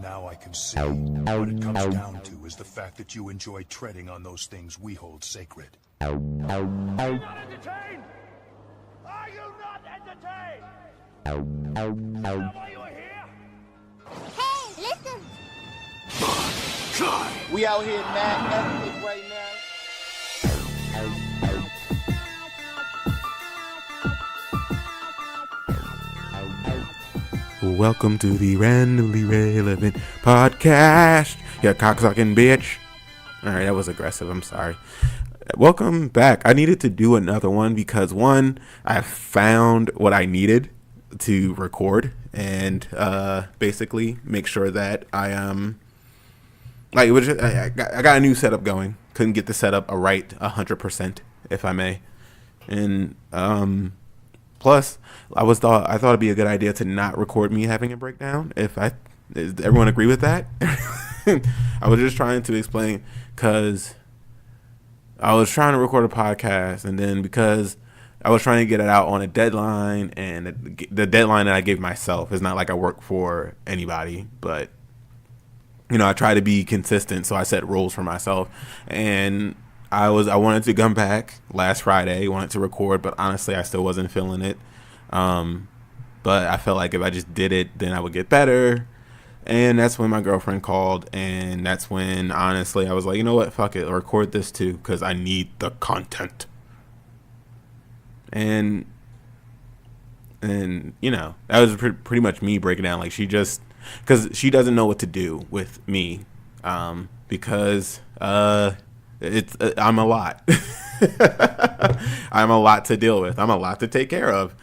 Now I can see. What it comes down to is the fact that you enjoy treading on those things we hold sacred. Are you not entertained? Are you not entertained? Is that why you are here? Hey, listen! God! We out here mad ethnic right now. Welcome to the Randomly Relevant Podcast, you cocksucking bitch. Alright, that was aggressive, I'm sorry. Welcome back. I needed to do another one because one, I found what I needed to record and basically make sure that I got a new setup going. Couldn't get the setup right 100%, if I may. And plus, I thought it'd be a good idea to not record me having a breakdown. Does everyone agree with that? I was just trying to explain because I was trying to record a podcast, and then because I was trying to get it out on a deadline, and the deadline that I gave myself is not like I work for anybody, but I try to be consistent, so I set rules for myself. And I wanted to come back last Friday, wanted to record, but honestly, I still wasn't feeling it. But I felt like if I just did it, then I would get better. And that's when my girlfriend called, and that's when, honestly, I was like, you know what, fuck it, I'll record this too, because I need the content. And that was pretty much me breaking down. Like, because she doesn't know what to do with me, because I'm a lot. I'm a lot to deal with. I'm a lot to take care of.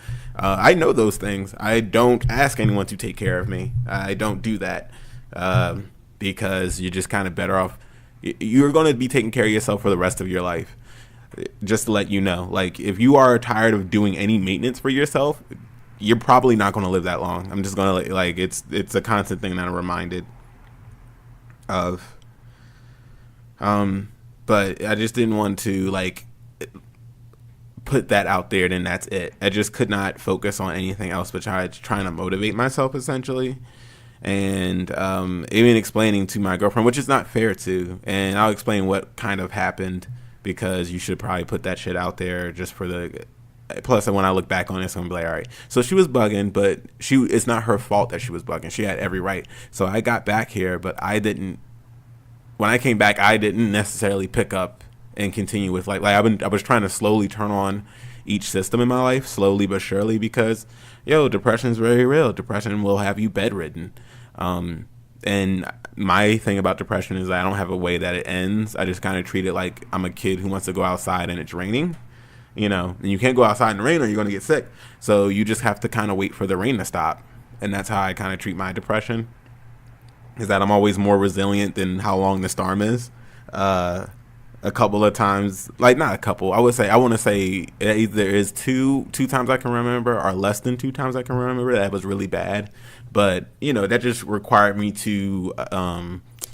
I know those things. I don't ask anyone to take care of me. I don't do that because you're just kind of better off. You're going to be taking care of yourself for the rest of your life. Just to let you know, like, if you are tired of doing any maintenance for yourself, you're probably not going to live that long. I'm just going to, like, it's a constant thing that I'm reminded of. But I just didn't want to, like, put that out there, then that's it. I just could not focus on anything else but trying to motivate myself, essentially. And even explaining to my girlfriend, which is not fair to, and I'll explain what kind of happened, because you should probably put that shit out there just for the... Plus, when I look back on this, I'm going to be like, all right. So she was bugging, but it's not her fault that she was bugging. She had every right. So I got back here, but I didn't... When I came back, I didn't necessarily pick up and continue with, like I was trying to slowly turn on each system in my life, slowly but surely, because, depression is very real. Depression will have you bedridden. And my thing about depression is I don't have a way that it ends. I just kind of treat it like I'm a kid who wants to go outside and it's raining, and you can't go outside in the rain or you're going to get sick. So you just have to kind of wait for the rain to stop. And that's how I kind of treat my depression, is that I'm always more resilient than how long the storm is. A couple of times, like, not a couple, I want to say either is two times I can remember, or less than 2 times I can remember that was really bad. But that just required me to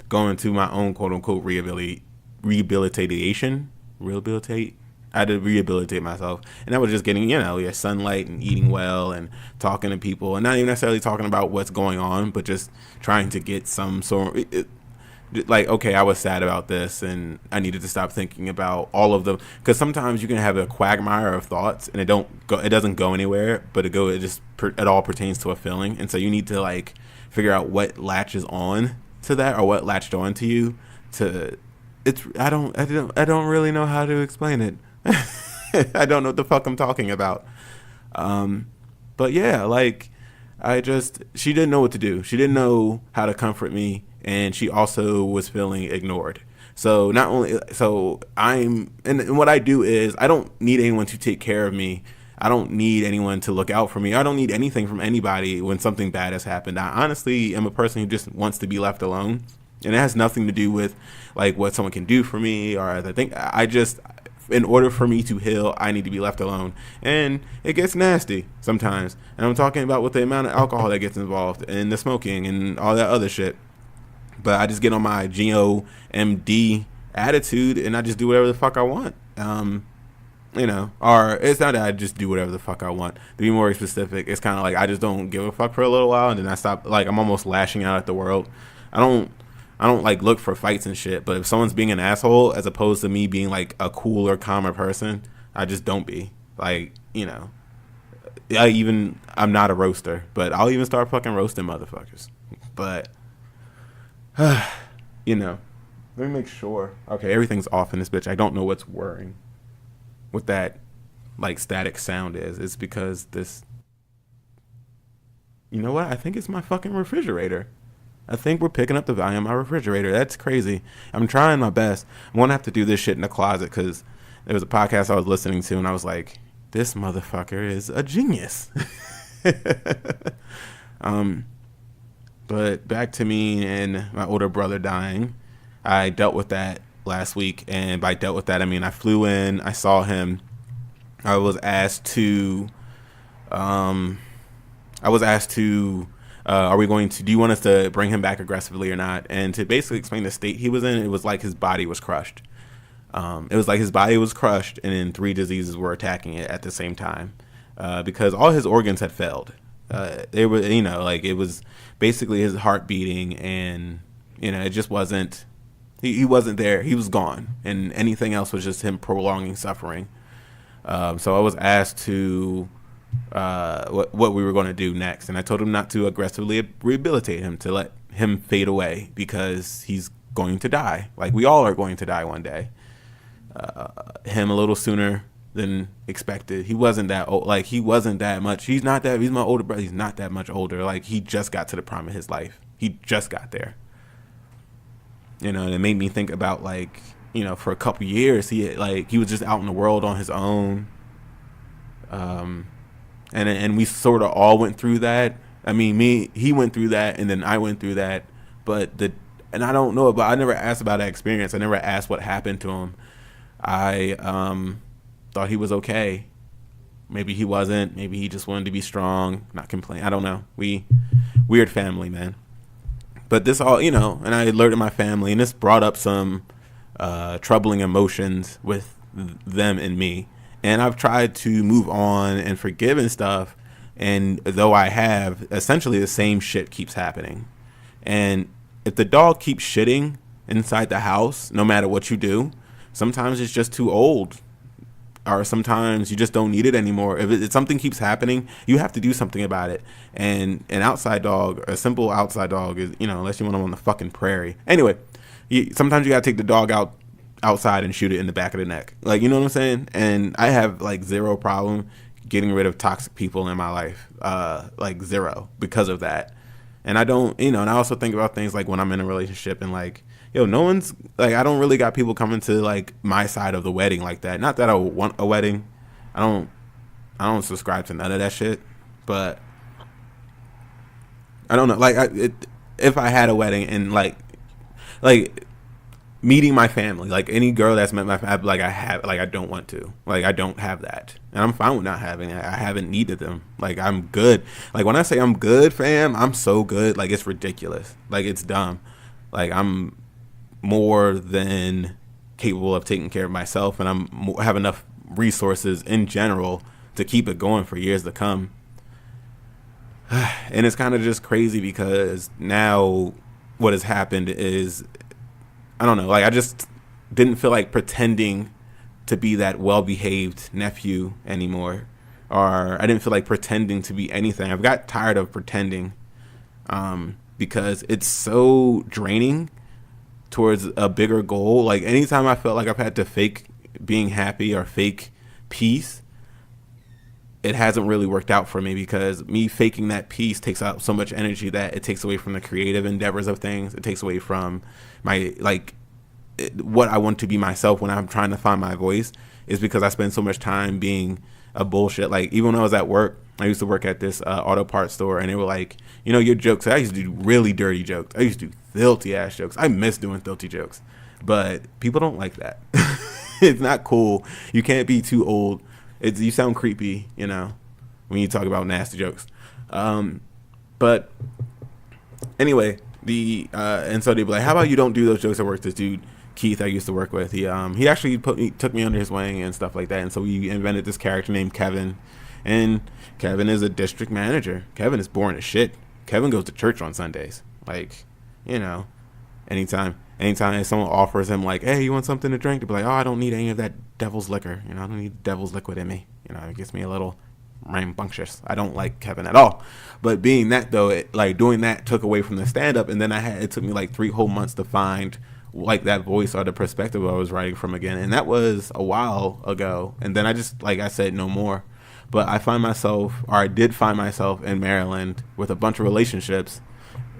go into my own quote unquote rehabilitation. I had to rehabilitate myself, and that was just getting sunlight and eating well and talking to people, and not even necessarily talking about what's going on, but just trying to get some sort of, like, okay, I was sad about this, and I needed to stop thinking about all of them, because sometimes you can have a quagmire of thoughts, and it doesn't go anywhere, but it all pertains to a feeling, and so you need to, like, figure out what latches on to that, or what latched on to you. I don't really know how to explain it. I don't know what the fuck I'm talking about. But yeah, like, she didn't know what to do. She didn't know how to comfort me. And she also was feeling ignored. So and what I do is I don't need anyone to take care of me. I don't need anyone to look out for me. I don't need anything from anybody when something bad has happened. I honestly am a person who just wants to be left alone. And it has nothing to do with, like, what someone can do for me, or I think in order for me to heal, I need to be left alone. And it gets nasty sometimes. And I'm talking about with the amount of alcohol that gets involved, and the smoking and all that other shit. But I just get on my GOMD attitude, and I just do whatever the fuck I want. Or it's not that I just do whatever the fuck I want. To be more specific, it's kind of like I just don't give a fuck for a little while, and then I stop. Like, I'm almost lashing out at the world. I don't like look for fights and shit. But if someone's being an asshole, as opposed to me being like a cooler, calmer person, I just don't be like, you know. I'm not a roaster, but I'll even start fucking roasting motherfuckers. But, you know, let me make sure. Okay, everything's off in this bitch. I don't know what's whirring. What that, like, static sound is. It's because this, you know what? I think it's my fucking refrigerator. I think we're picking up the volume of my refrigerator. That's crazy. I'm trying my best. I'm going to have to do this shit in the closet because there was a podcast I was listening to and I was like, this motherfucker is a genius. But back to me and my older brother dying. I dealt with that last week, and by dealt with that, I mean I flew in, I saw him. I was asked to, do you want us to bring him back aggressively or not? And to basically explain the state he was in, it was like his body was crushed. It was like his body was crushed, and then 3 diseases were attacking it at the same time, because all his organs had failed. They were, you know, like it was basically his heart beating, and you know, it just wasn't. He wasn't there. He was gone, and anything else was just him prolonging suffering. So I was asked to what we were going to do next, and I told him not to aggressively rehabilitate him, to let him fade away because he's going to die. Like we all are going to die one day. Him a little sooner than expected. He wasn't that old. Like he wasn't that much. He's my older brother. He's not that much older. Like he just got to the prime of his life. He just got there. You know, and it made me think about like, you know, for a couple years he was just out in the world on his own. And we sort of all went through that. I mean, he went through that, and then I went through that. And I don't know, but I never asked about that experience. I never asked what happened to him. I thought he was okay. Maybe he wasn't. Maybe he just wanted to be strong, not complain. I don't know. Weird family, man. But this all, you know, and I alerted my family, and this brought up some troubling emotions with them and me. And I've tried to move on and forgive and stuff. And though I have, essentially the same shit keeps happening. And if the dog keeps shitting inside the house, no matter what you do, sometimes it's just too old. Or sometimes you just don't need it anymore. If something keeps happening, you have to do something about it. And an outside dog, a simple outside dog is, you know, unless you want them on the fucking prairie. Anyway, sometimes you got to take the dog outside and shoot it in the back of the neck. Like, you know what I'm saying? And I have like zero problem getting rid of toxic people in my life. Like zero because of that. And I don't, you know, and I also think about things like when I'm in a relationship and like, yo, no one's like, I don't really got people coming to like my side of the wedding like that. Not that I want a wedding. I don't subscribe to none of that shit. But I don't know. Like, if I had a wedding and like meeting my family, like any girl that's met my family, like I don't want to. Like I don't have that, and I'm fine with not having it. I haven't needed them. Like I'm good. Like when I say I'm good, fam, I'm so good. Like it's ridiculous. Like it's dumb. Like I'm more than capable of taking care of myself, and I have enough resources in general to keep it going for years to come. And it's kind of just crazy because now what has happened is, I don't know, like I just didn't feel like pretending to be that well-behaved nephew anymore, or I didn't feel like pretending to be anything. I've got tired of pretending because it's so draining towards a bigger goal. Like anytime I felt like I've had to fake being happy or fake peace, it hasn't really worked out for me, because me faking that peace takes out so much energy that it takes away from the creative endeavors of things. It takes away from my, like, what I want to be myself when I'm trying to find my voice, is because I spend so much time being a bullshit. Like, even when I was at work, I used to work at this auto parts store, and they were like, you know, your jokes, I used to do really dirty jokes. I used to do filthy ass jokes. I miss doing filthy jokes, but people don't like that. It's not cool. You can't be too old. You sound creepy, you know, when you talk about nasty jokes. But anyway, and so they'd be like, how about you don't do those jokes at work? This dude Keith I used to work with, he actually took me under his wing and stuff like that, and so we invented this character named Kevin. And Kevin is a district manager. Kevin is boring as shit. Kevin goes to church on Sundays. Like, you know, Anytime someone offers him like, hey, you want something to drink? To be like, oh, I don't need any of that devil's liquor. You know, I don't need devil's liquid in me. You know, it gets me a little rambunctious. I don't like Kevin at all. But being that though, like doing that took away from the stand up, and then it took me like 3 whole months to find like that voice or the perspective I was writing from again, and that was a while ago. And then I just, like I said, no more. But I did find myself in Maryland with a bunch of relationships,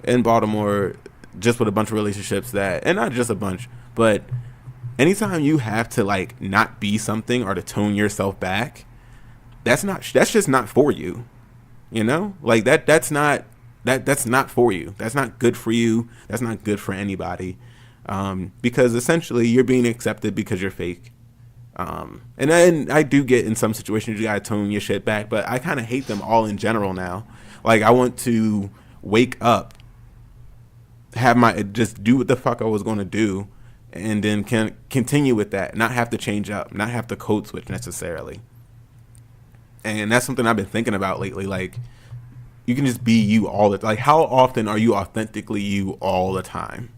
in Baltimore just with a bunch of relationships and not just a bunch, but anytime you have to like not be something or to tone yourself back, that's just not for you, you know, like that's not for you. That's not good for you. That's not good for anybody, because essentially you're being accepted because you're fake. And then I do get in some situations you gotta tone your shit back, but I kind of hate them all in general now. Like I want to wake up, just do what the fuck I was going to do, and then can continue with that, not have to change up, not have to code switch necessarily. And that's something I've been thinking about lately. Like, you can just be you all the time. Like, how often are you authentically you all the time?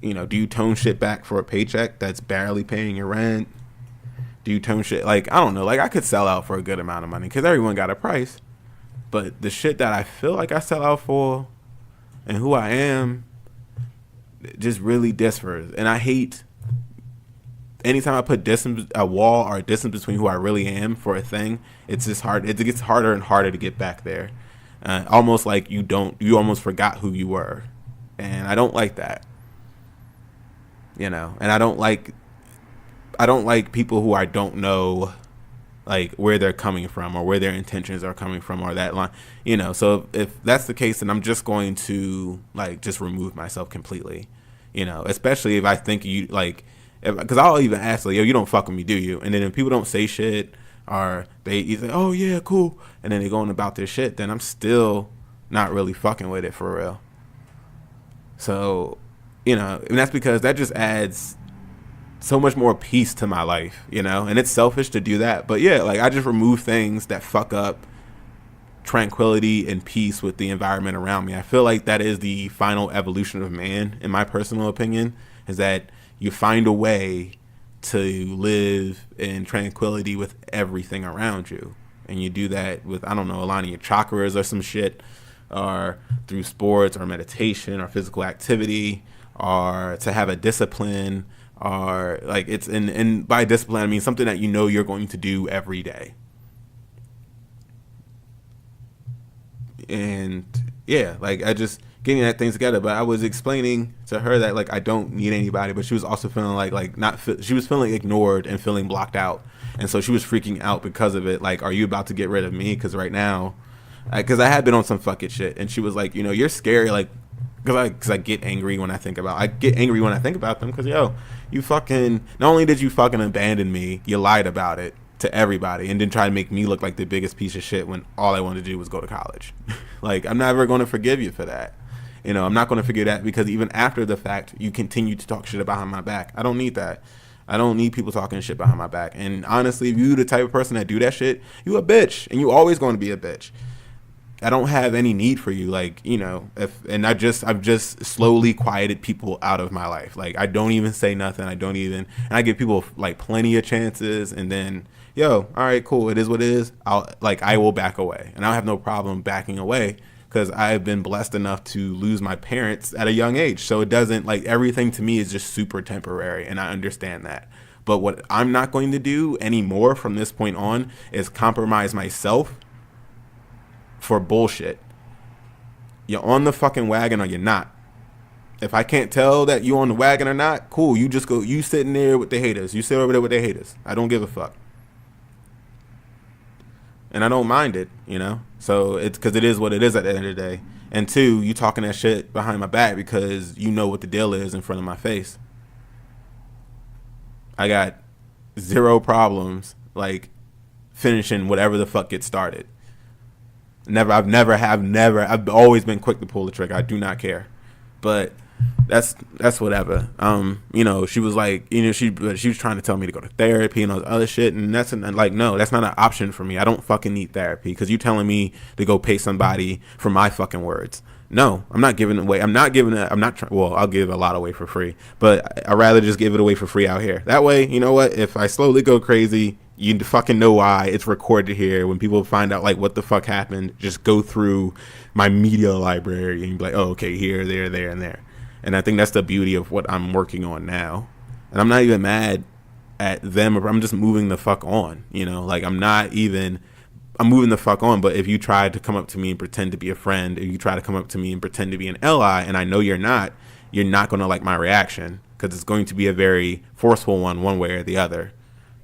You know, do you tone shit back for a paycheck that's barely paying your rent? Do you tone shit, like, I don't know, like I could sell out for a good amount of money because everyone got a price, but the shit that I feel like I sell out for and who I am just really differs. And I hate anytime I put a wall or a distance between who I really am for a thing. It's just hard. It gets harder and harder to get back there. Almost like you almost forgot who you were. And I don't like that. You know, and I don't like people who I don't know, like where they're coming from or where their intentions are coming from or that line, you know. So if that's the case, then I'm just going to like just remove myself completely, you know, especially if I think you like, because I'll even ask like, yo, you don't fuck with me, do you? And then if people don't say shit or they say, oh yeah, cool, and then they going about their shit, then I'm still not really fucking with it for real. So, you know, and that's because that just adds so much more peace to my life, you know, and it's selfish to do that. But yeah, like I just remove things that fuck up tranquility and peace with the environment around me. I feel like that is the final evolution of man, in my personal opinion, is that you find a way to live in tranquility with everything around you. And you do that with, I don't know, aligning your chakras or some shit, or through sports or meditation or physical activity, or to have a discipline, or like it's and by discipline I mean something that you know you're going to do every day. And yeah, like I just getting that things together. But I was explaining to her that like I don't need anybody, but she was also feeling she was feeling ignored and feeling blocked out, and so she was freaking out because of it. Like, are you about to get rid of me? Because right now, because I had been on some fuck it shit, and she was like, you know, you're scary, like. Because I get angry when I think about them. Because, yo, you fucking, not only did you fucking abandon me, you lied about it to everybody and then try to make me look like the biggest piece of shit when all I wanted to do was go to college. Like, I'm never going to forgive you for that. You know, I'm not going to forgive that, because even after the fact, you continue to talk shit behind my back. I don't need that. I don't need people talking shit behind my back. And honestly, if you the type of person that do that shit, you a bitch, and you always going to be a bitch. I don't have any need for you, like, you know, I've just slowly quieted people out of my life. Like, I don't even say nothing. And I give people like plenty of chances, and then, yo, all right, cool. It is what it is. I will back away, and I have no problem backing away, because I've been blessed enough to lose my parents at a young age. So it doesn't, like, everything to me is just super temporary, and I understand that. But what I'm not going to do anymore from this point on is compromise myself for bullshit. You're on the fucking wagon or you're not. If I can't tell that you on the wagon or not, cool. You just go, you sitting there with the haters. You sit over there with the haters. I don't give a fuck. And I don't mind it, you know? So it's because it is what it is at the end of the day. And two, you talking that shit behind my back because you know what the deal is in front of my face. I got zero problems, like, finishing whatever the fuck gets started. I've always been quick to pull the trigger. I do not care. But that's whatever. You know, she was like, you know, she was trying to tell me to go to therapy and all this other shit, and like, no, that's not an option for me. I don't fucking need therapy, because you telling me to go pay somebody for my fucking words. No, I'm not giving it away. I'm not giving it. I'm not trying. Well, I'll give a lot away for free, but I'd rather just give it away for free out here. That way, you know what? If I slowly go crazy, you fucking know why. It's recorded here. When people find out like what the fuck happened, just go through my media library and be like, oh, okay, here, there, and there. And I think that's the beauty of what I'm working on now. And I'm not even mad at them. I'm just moving the fuck on. You know, like I'm moving the fuck on. But if you try to come up to me and pretend to be a friend, if you try to come up to me and pretend to be an ally, and I know you're not going to like my reaction, because it's going to be a very forceful one way or the other.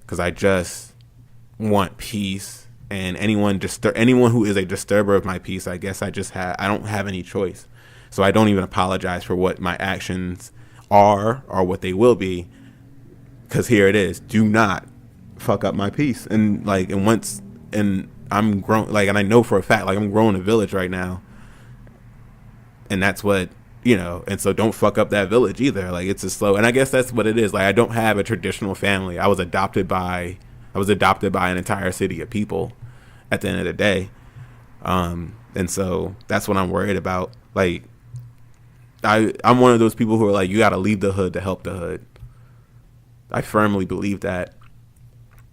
Because I just want peace, and anyone who is a disturber of my peace, I guess I don't have any choice. So I don't even apologize for what my actions are or what they will be, because here it is. Do not fuck up my peace. And I'm grown, like, and I know for a fact, like, I'm growing a village right now, and that's what, you know, and so don't fuck up that village either. Like, it's a slow, and I guess that's what it is. Like, I don't have a traditional family. I was adopted by an entire city of people at the end of the day. And so that's what I'm worried about. Like, I'm one of those people who are like, you got to leave the hood to help the hood. I firmly believe that.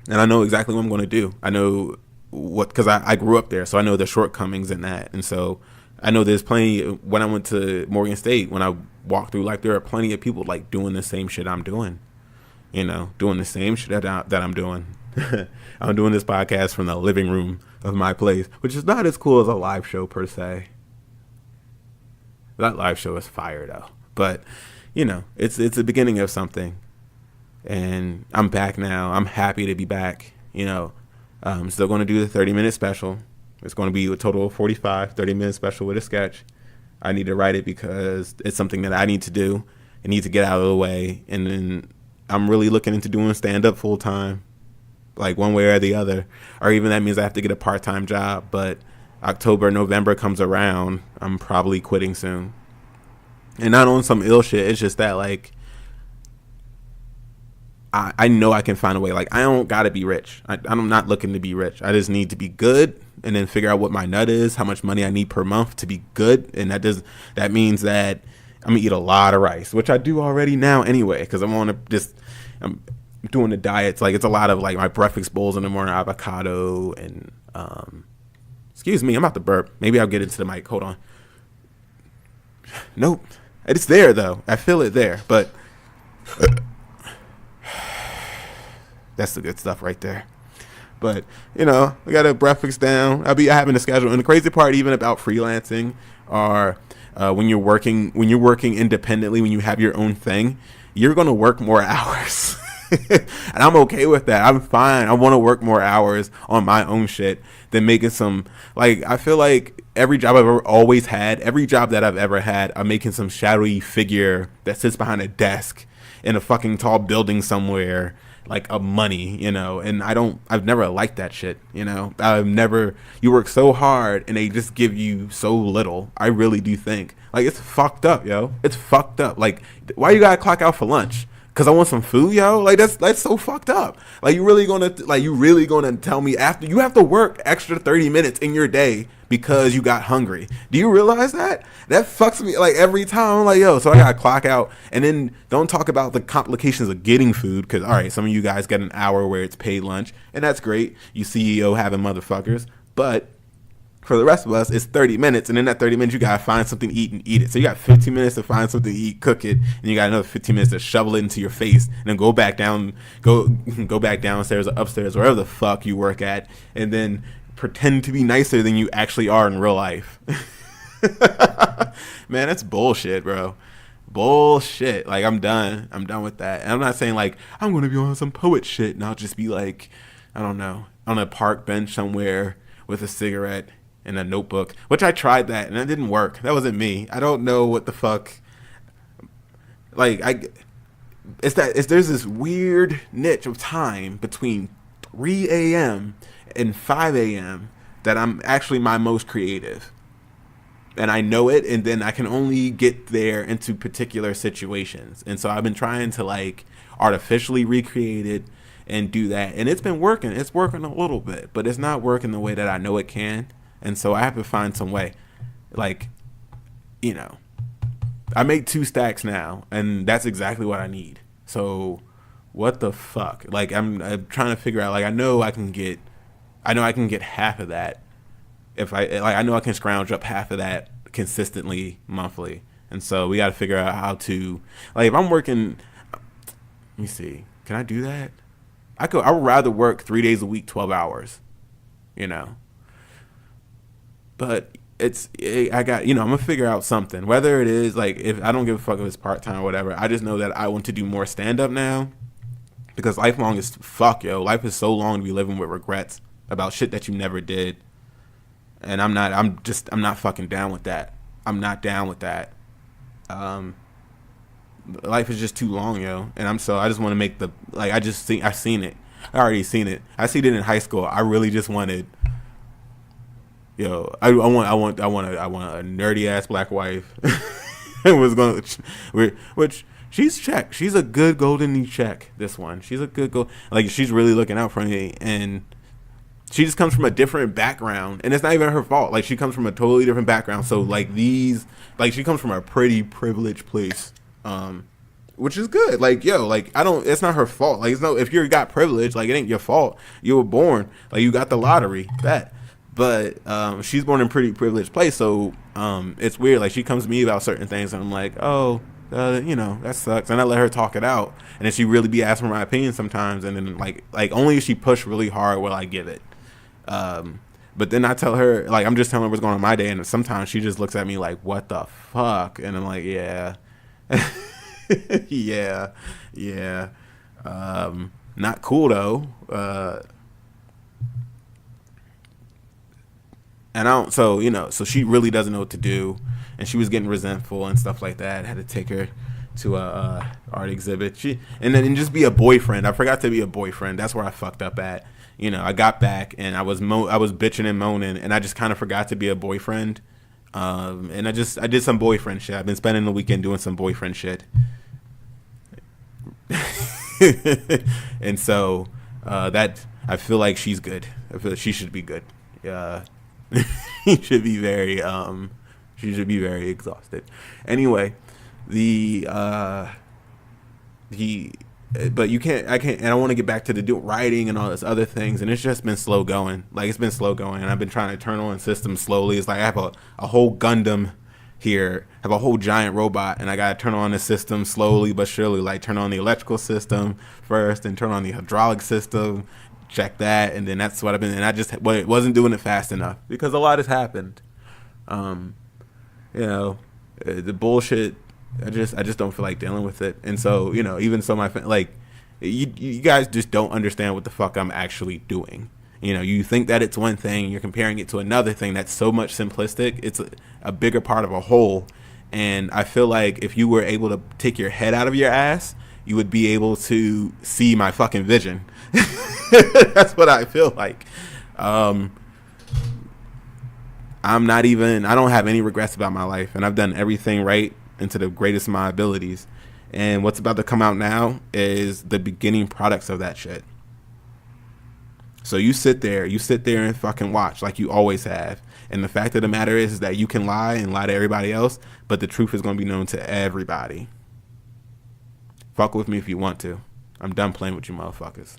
And I know exactly what I'm going to do. I know because I grew up there, so I know the shortcomings in that. And so I know there's plenty. When I went to Morgan State, when I walked through, like, there are plenty of people like doing the same shit I'm doing, you know, doing the same shit that I'm doing. I'm doing this podcast from the living room of my place, which is not as cool as a live show per se. That live show is fire though, but you know, it's the beginning of something, and I'm back now. I'm happy to be back. You know, I'm still going to do the 30-minute special. It's going to be a total of 30-minute special with a sketch. I need to write it because it's something that I need to do. I need to get out of the way. And then I'm really looking into doing stand-up full-time, like one way or the other. Or even that means I have to get a part-time job. But October, November comes around, I'm probably quitting soon. And not on some ill shit. It's just that, like, I know I can find a way. Like, I don't gotta be rich. I'm not looking to be rich. I just need to be good, and then figure out what my nut is, how much money I need per month to be good. And that means that I'm gonna eat a lot of rice, which I do already now anyway, because I'm doing the diets. Like, it's a lot of like my breakfast bowls in the morning, avocado, and excuse me, I'm about to burp. Maybe I'll get into the mic. Hold on. Nope, it's there though. I feel it there, but. That's the good stuff right there. But, you know, we got a breakfast down. I'll be having a schedule. And the crazy part even about freelancing are when you're working independently, when you have your own thing, you're going to work more hours. And I'm okay with that. I'm fine. I want to work more hours on my own shit than making some, like, I feel like every job I've every job that I've ever had, I'm making some shadowy figure that sits behind a desk in a fucking tall building somewhere, like a money, you know. And I've never liked that shit, you know. You work so hard and they just give you so little. I really do think, like, it's fucked up, yo. It's fucked up. Like, why you gotta clock out for lunch? Cause I want some food, yo. Like, that's so fucked up. Like, you really gonna tell me after you have to work extra 30 minutes in your day because you got hungry? Do you realize that? That fucks me. Like, every time I'm like, yo, so I gotta clock out. And then don't talk about the complications of getting food. Cause all right, some of you guys get an hour where it's paid lunch, and that's great. You CEO having motherfuckers, but for the rest of us, it's 30 minutes, and in that 30 minutes, you gotta find something to eat and eat it. So you got 15 minutes to find something to eat, cook it, and you got another 15 minutes to shovel it into your face, and then go back downstairs or upstairs, wherever the fuck you work at, and then pretend to be nicer than you actually are in real life. Man, that's bullshit, bro. Bullshit. Like, I'm done with that. And I'm not saying, like, I'm gonna be on some poet shit, and I'll just be like, I don't know, on a park bench somewhere with a cigarette and a notebook, which I tried that and it didn't work. That wasn't me. I don't know what the fuck. Like, there's this weird niche of time between 3 a.m. and 5 a.m. that I'm actually my most creative. And I know it, and then I can only get there into particular situations. And so I've been trying to, like, artificially recreate it and do that. And it's been working. It's working a little bit, but it's not working the way that I know it can. And so I have to find some way. Like, you know, I make 2 stacks now, and that's exactly what I need. So what the fuck? Like I'm trying to figure out. Like I know I can get half of that if I know I can scrounge up half of that consistently monthly. And so we got to figure out how to, like, if I'm working, let me see, can I do that? I would rather work 3 days a week, 12 hours, you know, but I got, you know, I'm gonna figure out something, whether it is like, if I don't give a fuck if it's part-time or whatever. I just know that I want to do more stand-up now, because lifelong is fuck, yo. Life is so long to be living with regrets about shit that you never did. And I'm not fucking down with that. I'm not down with that. Life is just too long, yo. And I just want to make I've seen it. I already seen it. I seen it in high school. I really just wanted, yo, I want a nerdy ass black wife. Which she's check. She's a good golden knee check. This one, she's a good like she's really looking out for me, and she just comes from a different background, and it's not even her fault. Like she comes from a totally different background. So she comes from a pretty privileged place, which is good. Like, yo, like it's not her fault. Like if you got privilege, like it ain't your fault. You were born, like you got the lottery, but she's born in a pretty privileged place. So it's weird. Like she comes to me about certain things, and I'm like, oh, you know, that sucks. And I let her talk it out, and then she really be asking for my opinion sometimes, and then like only if she push really hard will I give it. But then I tell her, like, I'm just telling her what's going on in my day, and sometimes she just looks at me like, what the fuck? And I'm like, yeah. yeah. Not cool though. And so she really doesn't know what to do, and she was getting resentful and stuff like that. I had to take her to a art exhibit. And then just be a boyfriend. I forgot to be a boyfriend. That's where I fucked up at. You know, I got back and I was bitching and moaning, and I just kind of forgot to be a boyfriend. And I did some boyfriend shit. I've been spending the weekend doing some boyfriend shit. And so that I feel like she's good. I feel like she should be good. She should be very exhausted. Anyway, but I can't, and I want to get back to the writing and all this other things, and it's just been slow going. Like, it's been slow going, and I've been trying to turn on systems slowly. It's like I have a whole Gundam here, have a whole giant robot, and I got to turn on the system slowly but surely. Like, turn on the electrical system first, and turn on the hydraulic system, check that, and then that's what I've been, and it wasn't doing it fast enough, because a lot has happened. You know, the bullshit, I just don't feel like dealing with it. And so, you know, even so, you guys just don't understand what the fuck I'm actually doing. You know, you think that it's one thing, you're comparing it to another thing that's so much simplistic. It's a bigger part of a whole. And I feel like if you were able to take your head out of your ass, you would be able to see my fucking vision. That's what I feel like. I don't have any regrets about my life, and I've done everything right and to the greatest of my abilities. And what's about to come out now is the beginning products of that shit. So you sit there and fucking watch like you always have. And the fact of the matter is that you can lie and lie to everybody else, but the truth is going to be known to everybody. Fuck with me if you want to. I'm done playing with you motherfuckers.